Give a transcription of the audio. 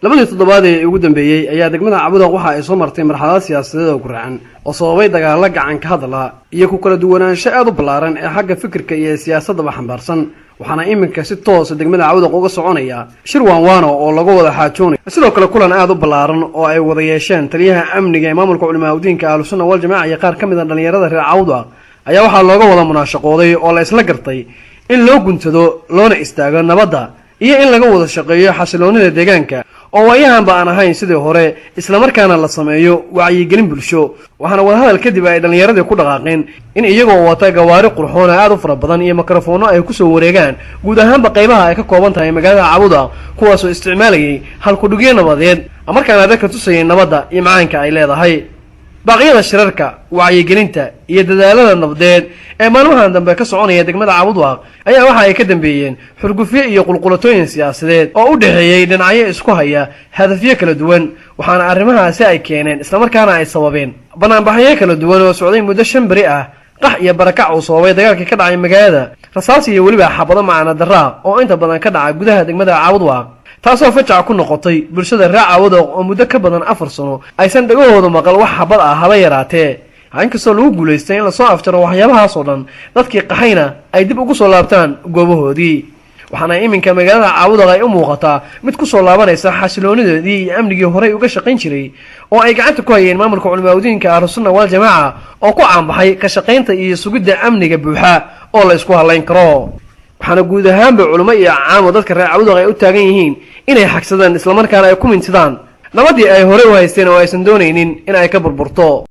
labadii toddobaad ee ugu dambeeyay ayaa degmada Cabudaq waxa ay soo martay marxalad siyaasadeed oo guraan oo sababay dagaalo gacan ka hadla iyo ku kala duwanaansho aad u ballaaran ee xagga fikirka iyo siyaasadda xambaarsan waxaana iminka si toos ah degmada Cabudaq uga soconaya shir waanwaano oo lagu wada xaajoonay sidoo kale kulan aad u ballaaran oo ay wada yeesheen taliyaha amniga ee maamulka culimaadudiinka Ahlus Sunnah wal Jamaaca iyo qaar kamid ah dhalinyarada reer Cabudaq ayaa waxa looga wada munaashaqooday oo la isla gartay in loo guntado loona istaago nabadda iyo in laga wada shaqeeyo xasiloonida deegaanka oo waayahan baan ahayn sidii hore isla markaana la sameeyo wacyigelin bulsho waxaana wada hadal kadib ay dhalinyarada ku dhaqaaqeen in iyagoo wata gawaari qurxoon aad u fara badan iyo mikrofoono ay ku soo wareegaan guud ahaanba qaybaha ay ka kooban tahay magaalada Cabudaq kuwaas oo isticmaalayay hal ku dhigyo nabadeed markaana dadka tusayay nabadda iyo macaanka ay leedahay baqiyada shirarka wacyigelinta iyo dadaalada nabadeed ee maalmahan dambe ka soconaya degmada Cabudaq ayaa waxa ay ka dambeeyeen xurgufyo iyo qulqulatooyin siyaasadeed oo u dhaxeeyay dhinacyo isku haya hadafyo kala duwan waxaana arrimahaasi ay keeneen isla markaana ay sababeen banaanbaxyo kala duwan oo socday muddo 5 bari ah qax iyo barakac oo sababay dagaalkii ka dhacay magaalada rasaas iyo waliba xabado macna darraa oo inta badan ka dhacay gudaha degmada Cabudaq taasoo fajac ku noqotay bulshada reer Cabudaq oo muddo ka badan 4 sano aysan dhagahooda maqal wax xabad ah haba yaraatee inkastoo lagu guuleystay in la soo afjaro waxyaabahaas oo dhan dadkii qaxayna ay dib ugu soo laabtaan goobahoodii waxaana iminka magaalada Cabudaq ay u muuqataa mid ku soo laabanaysa xasiloonideedii iyo amnigii hore uga shaqayn jiray oo ay gacanta ku hayeen maamulka culimaadudiinka Ahlus Sunnah wal Jamaaca oo ku caanbaxay ka shaqaynta iyo sugidda amniga buuxa oo la isku halayn karo waxaana guud ahaanba culimo iyo caamo dadka reer Cabudaq ay u taagan yihiin inay xagsadaan isla markaana ay ku mintidaan nabadii ay hore u haysteen oo aysan doonaynin in ay ka burburto